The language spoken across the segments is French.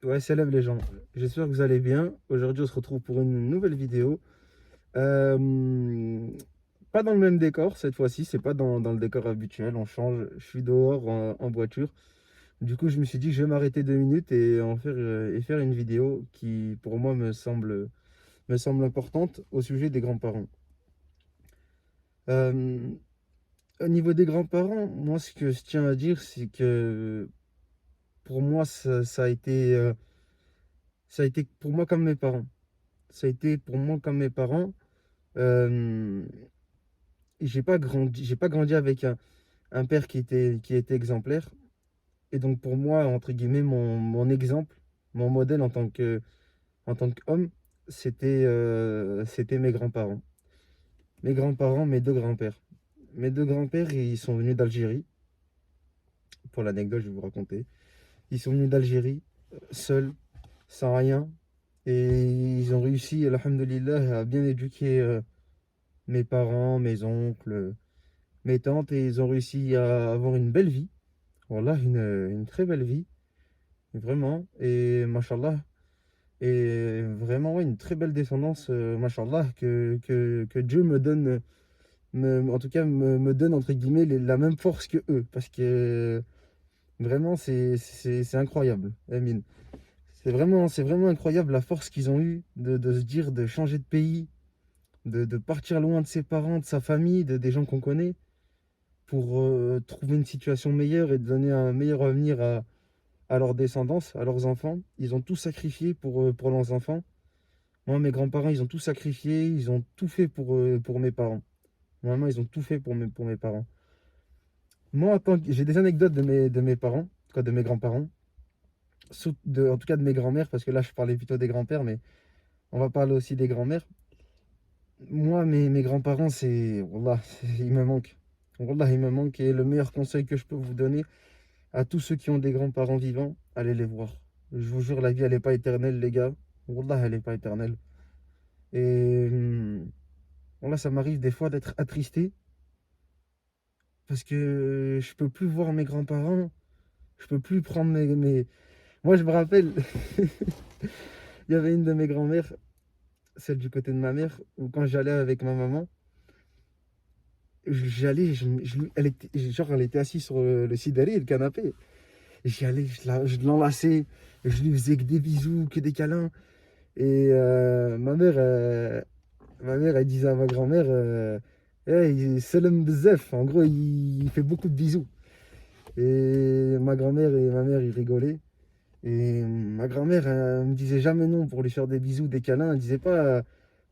Ouais, salam les gens. J'espère que vous allez bien. Aujourd'hui, on se retrouve pour une nouvelle vidéo. Euh, Pas dans le même décor cette fois-ci, c'est pas dans le décor habituel. On change. Je suis dehors en voiture. Du coup, je me suis dit que je vais m'arrêter 2 minutes et faire une vidéo qui, pour moi, me semble importante au sujet des grands-parents. Euh, Au niveau des grands-parents, moi, ce que je tiens à dire, c'est que pour moi, ça a été pour moi comme mes parents. Ça a été pour moi comme mes parents. Euh, j'ai pas grandi avec un père qui était exemplaire. Et donc pour moi, entre guillemets, mon exemple, mon modèle en tant qu'homme, c'était mes grands-parents. Mes grands-parents, mes deux grands-pères. Mes deux grands-pères, ils sont venus d'Algérie. Pour l'anecdote, je vais vous raconter. Ils sont venus d'Algérie, seuls, sans rien. Et ils ont réussi, alhamdoulilah, à bien éduquer mes parents, mes oncles, mes tantes, et ils ont réussi à avoir une belle vie. Voilà, une très belle vie, vraiment. Et mashallah, et vraiment, ouais, une très belle descendance, mashallah, que Dieu me donne, en tout cas, me donne, entre guillemets, la même force que eux. Parce que vraiment, c'est incroyable, Amin. C'est vraiment incroyable la force qu'ils ont eue de se dire, de changer de pays, de partir loin de ses parents, de sa famille, des gens qu'on connaît, pour trouver une situation meilleure et donner un meilleur avenir à leur descendance, à leurs enfants. Ils ont tout sacrifié pour leurs enfants. Moi, mes grands-parents, ils ont tout sacrifié, ils ont tout fait pour mes parents. Vraiment, ils ont tout fait pour mes parents. Moi, j'ai des anecdotes de mes parents, quoi, de mes grands-parents, en tout cas de mes grands-mères, parce que là, je parlais plutôt des grands-pères, mais on va parler aussi des grands-mères. Moi, mes grands-parents, Wallah, ils me manquent. Wallah, ils me manquent. Et le meilleur conseil que je peux vous donner, à tous ceux qui ont des grands-parents vivants, allez les voir. Je vous jure, la vie, elle n'est pas éternelle, les gars. Wallah, elle n'est pas éternelle. Et voilà, ça m'arrive des fois d'être attristé parce que je peux plus voir mes grands-parents. Je peux plus prendre Moi, je me rappelle, il y avait une de mes grand-mères, celle du côté de ma mère, où quand j'allais avec ma maman, j'allais, elle était assise sur le sidéré, le canapé. J'y allais, je l'enlaçais, je lui faisais que des bisous, que des câlins. Et ma mère, elle disait à ma grand-mère, hey, salam bzef. En gros, il fait beaucoup de bisous. Et ma grand-mère et ma mère, ils rigolaient. Et ma grand-mère, elle me disait jamais non pour lui faire des bisous, des câlins. Elle disait pas,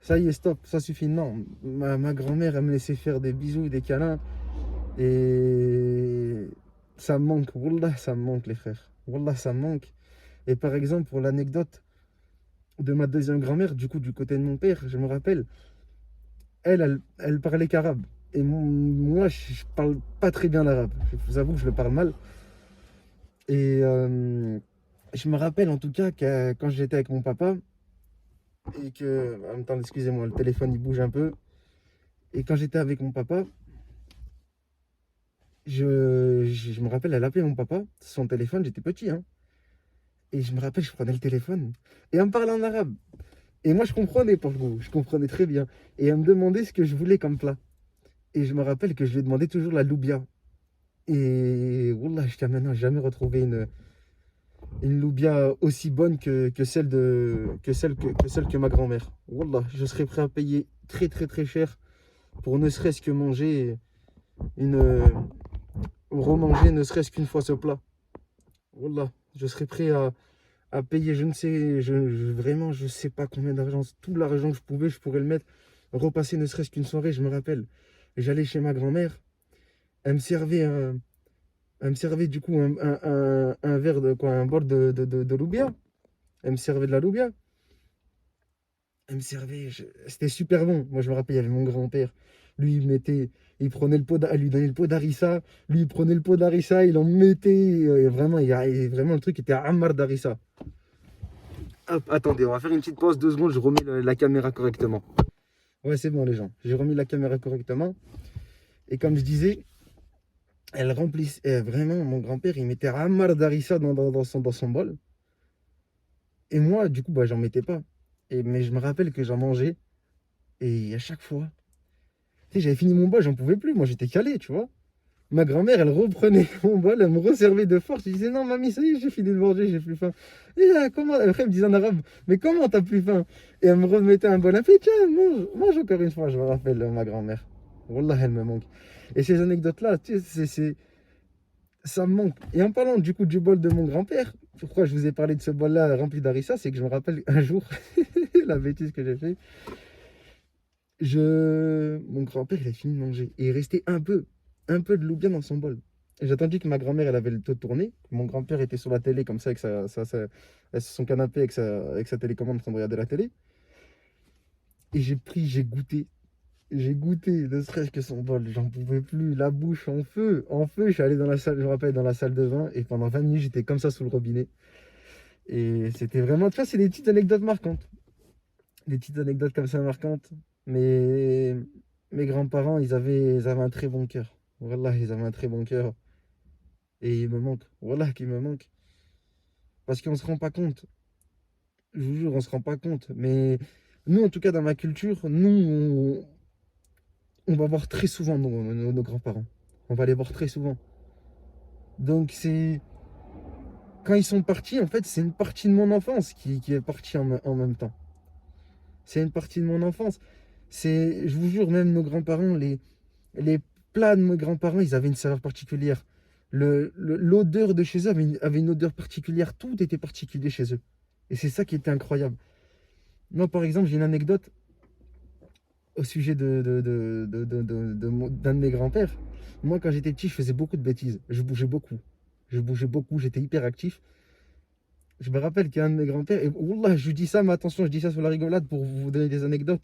ça y est, stop, ça suffit. Non, ma grand-mère, elle me laissait faire des bisous, des câlins. Et ça me manque. Wallah, ça me manque, les frères. Wallah, ça me manque. Et par exemple, pour l'anecdote de ma deuxième grand-mère, du coup, du côté de mon père, je me rappelle, elle parlait qu'arabe. Et moi, je parle pas très bien l'arabe. Je vous avoue que je le parle mal. Et je me rappelle en tout cas que quand j'étais avec mon papa, et que. En même temps, excusez-moi, le téléphone il bouge un peu. Et quand j'étais avec mon papa, je me rappelle, elle appelait mon papa, son téléphone, j'étais petit, hein. Et je me rappelle, je prenais le téléphone et elle me parlait en arabe. Et moi, je comprenais pour le coup, je comprenais très bien. Et elle me demandait ce que je voulais comme plat. Et je me rappelle que je lui demandais toujours la loubia. Et Wallah, jusqu'à maintenant, j'ai jamais retrouvé une loubia aussi bonne que celle que ma grand-mère. Wallah, je serais prêt à payer très très très cher pour ne serait-ce que manger une remanger ne serait-ce qu'une fois ce plat. Wallah, je serais prêt à payer, je ne sais, vraiment, je sais pas combien d'argent, tout l'argent que je pouvais, je pourrais le mettre, repasser ne serait-ce qu'une soirée, je me rappelle. J'allais chez ma grand-mère, elle me servait elle me servait du coup un verre de quoi, un bol de loubia. Elle me servait de la loubia. Elle me servait, c'était super bon. Moi, je me rappelle, il y avait mon grand-père. Lui, il prenait le pot, elle lui donnait le pot d'harissa. Lui, il prenait le pot d'harissa, il en mettait. Vraiment, vraiment, le truc était à Ammar d'harissa. Hop, attendez, on va faire une petite pause, 2 secondes, je remets la caméra correctement. Ouais, c'est bon, les gens. J'ai remis la caméra correctement. Et comme je disais, elle remplissait. Vraiment, mon grand-père, il mettait Ammar d'harissa dans son bol. Et moi, du coup, bah, j'en mettais pas. Mais je me rappelle que j'en mangeais. Et à chaque fois, tu sais, j'avais fini mon bol, j'en pouvais plus. Moi, j'étais calé, tu vois. Ma grand-mère, elle reprenait mon bol, elle me resservait de force. Je disais, non, mamie, ça y est, j'ai fini de manger, j'ai plus faim. Et là, comment? Après, elle me disait en arabe, mais comment t'as plus faim? Et elle me remettait un bol. Elle me fait, tiens, mange, mange encore une fois. Je me rappelle ma grand-mère. Wallah, elle me manque. Et ces anecdotes-là, tu sais, ça me manque. Et en parlant du coup du bol de mon grand-père, pourquoi je vous ai parlé de ce bol-là rempli d'harissa, c'est que je me rappelle un jour, la bêtise que j'ai fait, mon grand-père, il a fini de manger. Et il restait un peu de loubia dans son bol. Et j'ai attendu que ma grand-mère, elle avait le dos tourné. Mon grand-père était sur la télé, comme ça, avec son canapé, avec sa télécommande, en train de regarder la télé. Et j'ai goûté. J'ai goûté, ne serait-ce que son bol. J'en pouvais plus. La bouche en feu. En feu, je suis allé dans la salle, je me rappelle, dans la salle de bain. Et pendant 20 minutes, j'étais comme ça sous le robinet. Et c'était vraiment, tu vois, c'est des petites anecdotes marquantes. Des petites anecdotes comme ça marquantes. Mais mes grands-parents, ils avaient un très bon cœur. Voilà, ils avaient un très bon cœur. Et il me manque. Voilà, qu'il me manque. Parce qu'on se rend pas compte. Je vous jure, on se rend pas compte. Mais nous, en tout cas, dans ma culture, on va voir très souvent nos grands-parents. On va les voir très souvent. Donc, quand ils sont partis, en fait, c'est une partie de mon enfance qui est partie en même temps. C'est une partie de mon enfance. Je vous jure, même nos grands-parents, les plats de mes grands-parents, ils avaient une saveur particulière. L'odeur de chez eux avait une odeur particulière. Tout était particulier chez eux. Et c'est ça qui était incroyable. Moi, par exemple, j'ai une anecdote au sujet d'un de mes grands-pères. Moi, quand j'étais petit, je faisais beaucoup de bêtises. Je bougeais beaucoup. Je bougeais beaucoup, j'étais hyper actif. Je me rappelle qu'il y a un de mes grands-pères, et Wallah, je lui dis ça, mais attention, je dis ça sur la rigolade pour vous donner des anecdotes.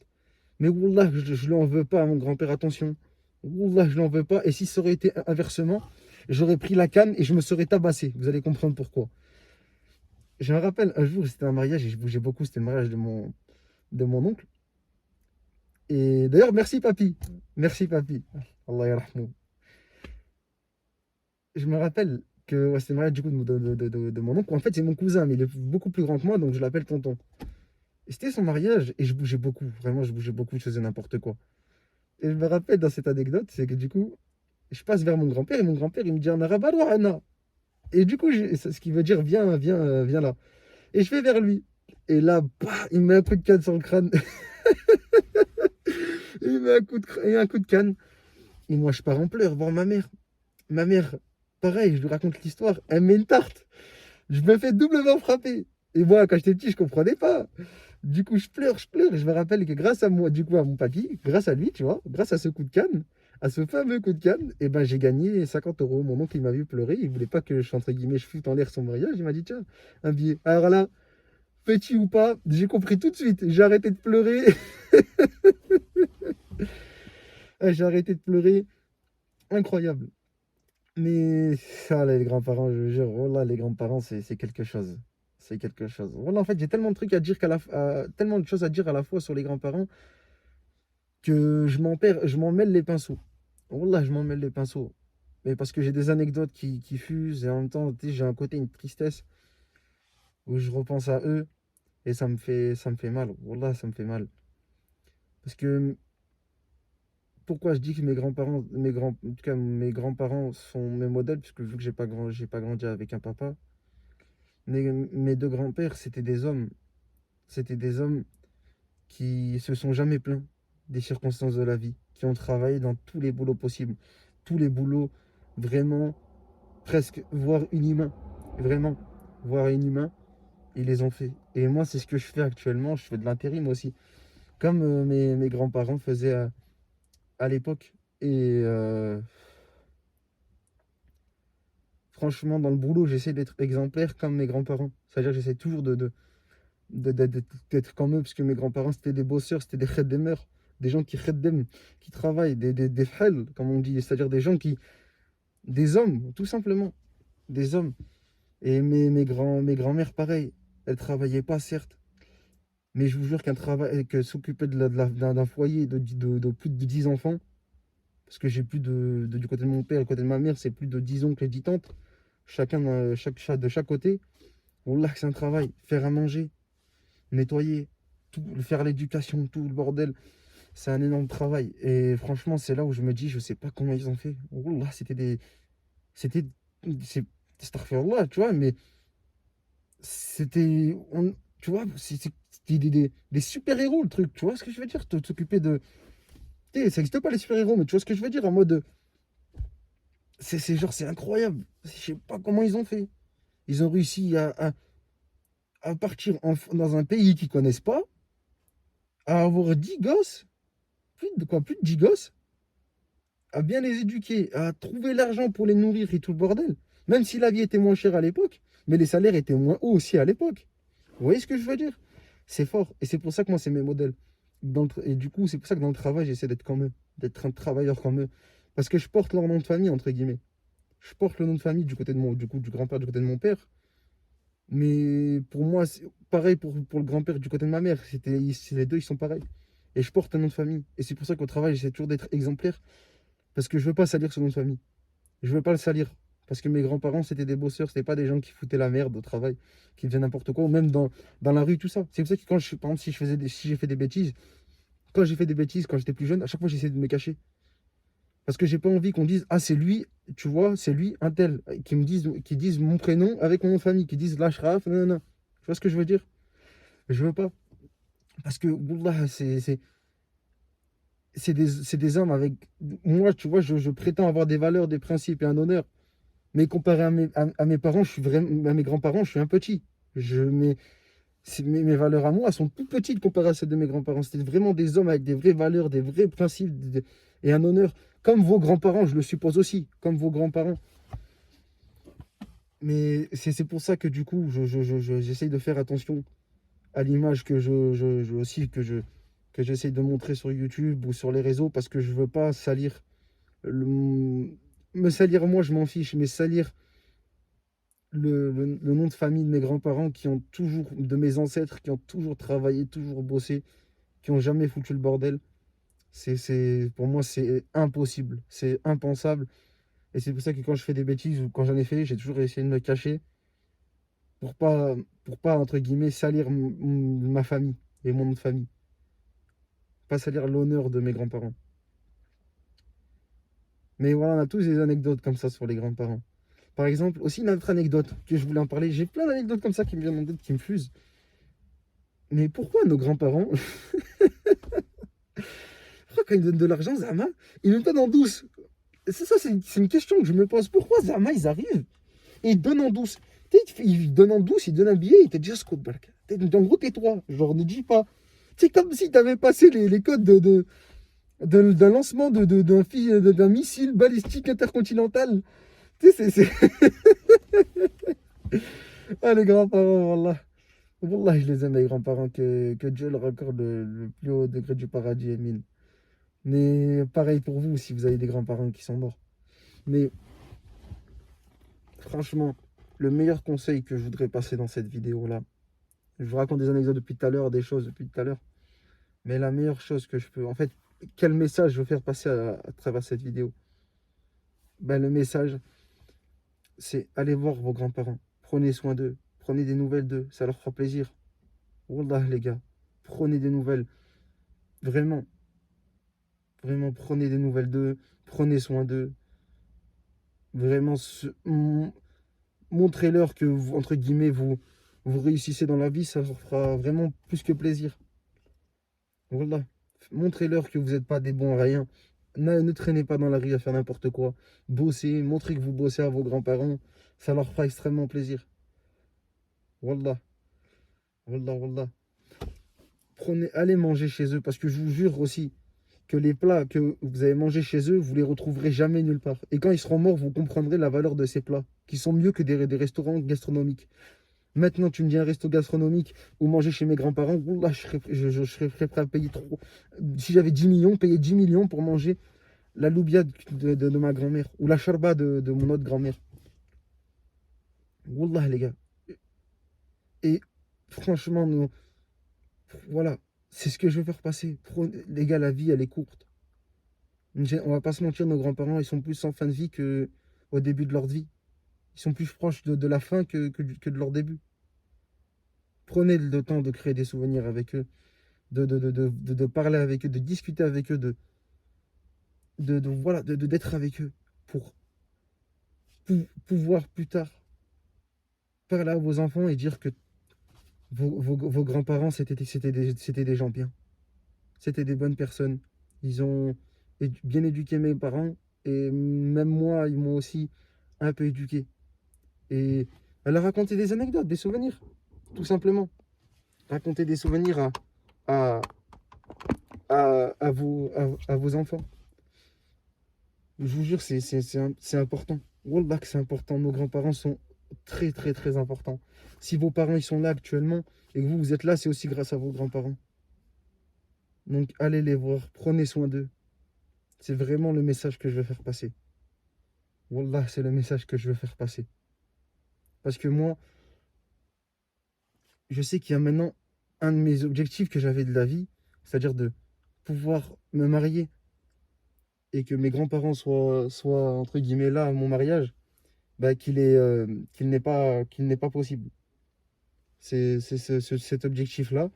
Mais Wallah, je lui en veux pas à mon grand-père, attention. Wallah, je lui en veux pas. Et si ça aurait été inversement, j'aurais pris la canne et je me serais tabassé. Vous allez comprendre pourquoi. Je me rappelle, un jour, c'était un mariage et je bougeais beaucoup. C'était le mariage de mon oncle. Et d'ailleurs, merci papy. Merci papy. Allah yarhamou. Je me rappelle que ouais, c'était le mariage du coup de mon oncle. En fait, c'est mon cousin, mais il est beaucoup plus grand que moi, donc je l'appelle tonton. Et c'était son mariage et je bougeais beaucoup. Vraiment, je bougeais beaucoup, je faisais n'importe quoi. Et je me rappelle dans cette anecdote, c'est que du coup, je passe vers mon grand-père et mon grand-père, il me dit en arabe, alors Anna. Et du coup, ce qui veut dire viens, viens, viens là. Et je vais vers lui. Et là, bah, il me met un coup de canne sur le crâne. Il me met un coup de canne. Et moi, je pars en pleurs voir ma mère. Ma mère, pareil, je lui raconte l'histoire. Elle me met une tarte. Je me fais doublement frapper. Et moi, quand j'étais petit, je comprenais pas. Du coup, je pleure, je pleure. Et je me rappelle que grâce à moi, du coup, à mon papy, grâce à lui, tu vois, grâce à ce coup de canne, à ce fameux coup de canne, et ben, j'ai gagné 50 euros. Mon oncle, il m'a vu pleurer. Il voulait pas que je, entre guillemets, je foute en l'air son mariage. Il m'a dit, tiens, un billet. Alors là, petit ou pas, j'ai compris tout de suite. J'ai arrêté de pleurer. J'ai arrêté de pleurer. Incroyable. Mais ça, les grands-parents, je vous jure, voilà, les grands-parents, c'est quelque chose. C'est quelque chose. Voilà, en fait, j'ai tellement de trucs à dire tellement de choses à dire à la fois sur les grands-parents que je m'en mêle les pinceaux. Wallah, je m'en mêle les pinceaux. Mais parce que j'ai des anecdotes qui fusent et en même temps, tu sais, j'ai un côté, une tristesse où je repense à eux et ça me fait mal. Wallah, ça me fait mal. Parce que pourquoi je dis que en tout cas, mes grands-parents sont mes modèles, puisque vu que j'ai pas grandi avec un papa, mes deux grands-pères, c'était des hommes. C'était des hommes qui se sont jamais plaints des circonstances de la vie, qui ont travaillé dans tous les boulots possibles. Tous les boulots vraiment presque, voire inhumains. Vraiment, voire inhumains, ils les ont fait. Et moi, c'est ce que je fais actuellement. Je fais de l'intérim aussi. Comme mes grands-parents faisaient à l'époque. Et franchement, dans le boulot, j'essaie d'être exemplaire comme mes grands-parents. C'est-à-dire que j'essaie toujours d'être comme eux, parce que mes grands-parents, c'était des bosseurs, c'était des khaddemers, des gens qui khaddem, qui travaillent, des fhel, comme on dit, c'est-à-dire des hommes, tout simplement, des hommes. Et mes grands-mères, pareil, elles travaillaient pas, certes, mais je vous jure qu'un travail, que s'occuper d'un foyer de plus de 10 enfants, parce que j'ai plus du côté de mon père et du côté de ma mère, c'est plus de 10 oncles et 10 tantes, chacun, de chaque côté. Wallah, que c'est un travail. Faire à manger, nettoyer, tout, faire l'éducation, tout le bordel. C'est un énorme travail. Et franchement, c'est là où je me dis, je sais pas comment ils ont fait. Wallah, c'était des. C'était. C'est. Astaghfirullah, tu vois, mais c'était. Tu vois, c'était des super-héros, le truc. Tu vois ce que je veux dire? T'occuper de. Tu sais, ça n'existe pas les super-héros, mais tu vois ce que je veux dire? En mode. C'est genre, c'est incroyable. Je sais pas comment ils ont fait. Ils ont réussi à partir dans un pays qu'ils connaissent pas, à avoir 10 gosses, plus de 10 gosses, à bien les éduquer, à trouver l'argent pour les nourrir et tout le bordel. Même si la vie était moins chère à l'époque, mais les salaires étaient moins hauts aussi à l'époque. Vous voyez ce que je veux dire? C'est fort. Et c'est pour ça que moi, c'est mes modèles. Et du coup, c'est pour ça que dans le travail, j'essaie d'être comme eux, d'être un travailleur comme eux. Parce que je porte leur nom de famille, entre guillemets. Je porte le nom de famille du côté de du grand-père, du côté de mon père. Mais pour moi, c'est pareil pour le grand-père du côté de ma mère. Les deux, ils sont pareils. Et je porte un nom de famille. Et c'est pour ça qu'au travail, j'essaie toujours d'être exemplaire. Parce que je veux pas salir ce nom de famille. Je veux pas le salir. Parce que mes grands-parents, c'était des bosseurs. C'était pas des gens qui foutaient la merde au travail, qui faisaient n'importe quoi. Ou même dans la rue, tout ça. C'est pour ça que quand par exemple, si j'ai fait des bêtises, quand j'ai fait des bêtises, quand j'étais plus jeune, à chaque fois, j'essayais de me cacher. Parce que j'ai pas envie qu'on dise, ah, c'est lui, tu vois, c'est lui, un tel. Qui disent mon prénom avec mon nom de famille. Qui disent l'Ashraf, non, non, non. Tu vois ce que je veux dire? Je veux pas. Parce que, Wallah, c'est des hommes avec. Moi, tu vois, je prétends avoir des valeurs, des principes et un honneur. Mais comparé à mes parents, je suis vraiment, à mes grands-parents, je suis un petit. Mes valeurs à moi sont tout petites comparées à celles de mes grands-parents. C'était vraiment des hommes avec des vraies valeurs, des vrais principes et un honneur. Comme vos grands-parents, je le suppose aussi. Comme vos grands-parents. Mais c'est pour ça que du coup, j'essaye de faire attention à l'image que aussi que j'essaye de montrer sur YouTube ou sur les réseaux parce que je veux pas salir me salir moi je m'en fiche mais salir le nom de famille de mes grands-parents qui ont toujours de mes ancêtres qui ont toujours travaillé, toujours bossé, qui ont jamais foutu le bordel. Pour moi c'est impossible, c'est impensable et c'est pour ça que quand je fais des bêtises ou quand j'en ai fait, j'ai toujours essayé de me cacher pour pas entre guillemets salir ma famille et mon nom de famille. Pas salir l'honneur de mes grands-parents. Mais voilà, on a tous des anecdotes comme ça sur les grands-parents. Par exemple, aussi une autre anecdote que je voulais en parler. J'ai plein d'anecdotes comme ça qui me viennent en tête, qui me fusent. Mais pourquoi nos grands-parents, pourquoi quand ils donnent de l'argent, Zama, ils nous donnent en douce? C'est une question que je me pose. Pourquoi Zama, ils arrivent et ils donnent en douce? Ils donnent en douce, ils donnent un billet, ils te disent Scout Bark. En gros, tais-toi. Genre, ne dis pas. C'est comme si tu avais passé les codes d'un lancement d'un missile balistique intercontinental. Tu sais, Ah, les grands-parents, Wallah. Wallah, je les aime, les grands-parents. Que Dieu leur accorde le plus haut degré du paradis, Emile. Mais pareil pour vous, si vous avez des grands-parents qui sont morts. Mais franchement, le meilleur conseil que je voudrais passer dans cette vidéo-là, je vous raconte des anecdotes depuis tout à l'heure, des choses depuis tout à l'heure. Mais la meilleure chose que je peux... En fait, quel message je veux faire passer à travers cette vidéo? Ben, le message, c'est allez voir vos grands-parents. Prenez soin d'eux. Prenez des nouvelles d'eux. Ça leur fera plaisir. Wallah, les gars. Prenez des nouvelles. Vraiment. Vraiment, prenez des nouvelles d'eux. Prenez soin d'eux. Vraiment, montrez-leur que, entre guillemets, vous réussissez dans la vie. Ça leur fera vraiment plus que plaisir. Wallah. Montrez-leur que vous n'êtes pas des bons à rien. Ne traînez pas dans la rue à faire n'importe quoi. Bossez. Montrez que vous bossez à vos grands-parents. Ça leur fera extrêmement plaisir. Wallah. Wallah, wallah. Allez manger chez eux parce que je vous jure aussi que les plats que vous avez mangés chez eux, vous les retrouverez jamais nulle part. Et quand ils seront morts, vous comprendrez la valeur de ces plats, qui sont mieux que des restaurants gastronomiques. Maintenant, tu me dis un resto gastronomique ou manger chez mes grands-parents, oula, je serais prêt à payer trop. Si j'avais 10 millions, payer 10 millions pour manger la loubia de ma grand-mère ou la charba de mon autre grand-mère. Wallah, les gars. Et franchement, voilà, c'est ce que je veux faire passer. Les gars, la vie, elle est courte. On va pas se mentir, nos grands-parents, ils sont plus en fin de vie qu'au début de leur vie. Ils sont plus proches de la fin que de leur début. Prenez le temps de créer des souvenirs avec eux, de parler avec eux, de discuter avec eux, voilà, d'être avec eux pour pouvoir plus tard parler à vos enfants et dire que vos grands-parents, c'était des gens bien. C'était des bonnes personnes. Ils ont bien éduqué mes parents et même moi, ils m'ont aussi un peu éduqué. Et elle a raconté des anecdotes, des souvenirs, tout simplement. Raconter des souvenirs à, à vos enfants. Je vous jure, c'est important. Wallah que c'est important. Nos grands-parents sont très, très, très importants. Si vos parents ils sont là actuellement et que vous êtes là, c'est aussi grâce à vos grands-parents. Donc allez les voir, prenez soin d'eux. C'est vraiment le message que je veux faire passer. Wallah, c'est le message que je veux faire passer. Parce que moi, je sais qu'il y a maintenant un de mes objectifs que j'avais de la vie, c'est-à-dire de pouvoir me marier et que mes grands-parents soient entre guillemets là à mon mariage, bah, qu'il n'est pas possible. Cet objectif-là,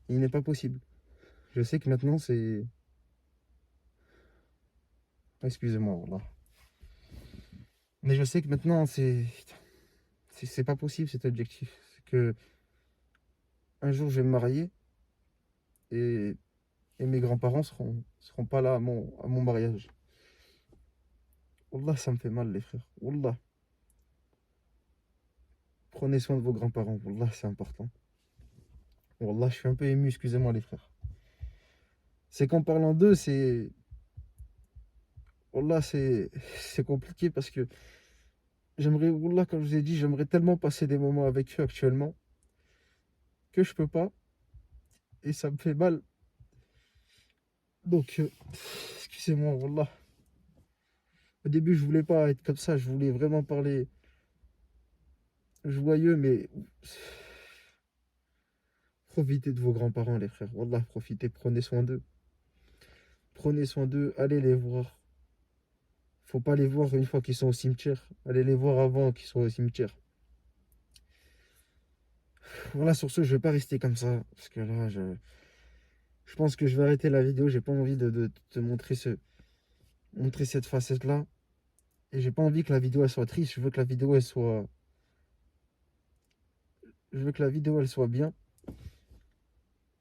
il n'est pas possible. Je sais que maintenant c'est... Excusez-moi, voilà. Mais je sais que maintenant c'est pas possible cet objectif. C'est que un jour je vais me marier et, et mes grands-parents seront pas là à mon mariage. Wallah, ça me fait mal les frères. Wallah. Prenez soin de vos grands-parents. Wallah, c'est important. Wallah, je suis un peu ému, excusez-moi les frères. C'est qu'en parlant d'eux, Wallah, c'est compliqué parce que j'aimerais, Wallah, comme je vous ai dit, j'aimerais tellement passer des moments avec eux actuellement que je peux pas et ça me fait mal. Donc, excusez-moi, Wallah. Au début, je voulais pas être comme ça, je voulais vraiment parler joyeux, mais profitez de vos grands-parents, les frères. Wallah, profitez, prenez soin d'eux. Prenez soin d'eux, allez les voir. Faut pas les voir une fois qu'ils sont au cimetière. Allez les voir avant qu'ils soient au cimetière. Voilà, sur ce, je vais pas rester comme ça. Parce que là, je pense que je vais arrêter la vidéo. J'ai pas envie de te montrer montrer cette facette-là. Et j'ai pas envie que la vidéo elle soit triste. Je veux que la vidéo elle soit. Je veux que la vidéo elle soit bien.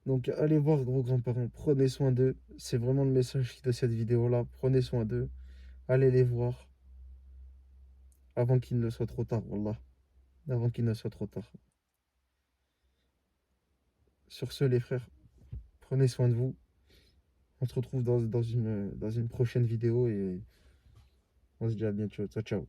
Donc allez voir vos grands-parents. Prenez soin d'eux. C'est vraiment le message de cette vidéo-là. Prenez soin d'eux. Allez les voir. Avant qu'il ne soit trop tard. Wallah. Avant qu'il ne soit trop tard. Sur ce, les frères, prenez soin de vous. On se retrouve dans une prochaine vidéo et on se dit à bientôt. Ciao, ciao.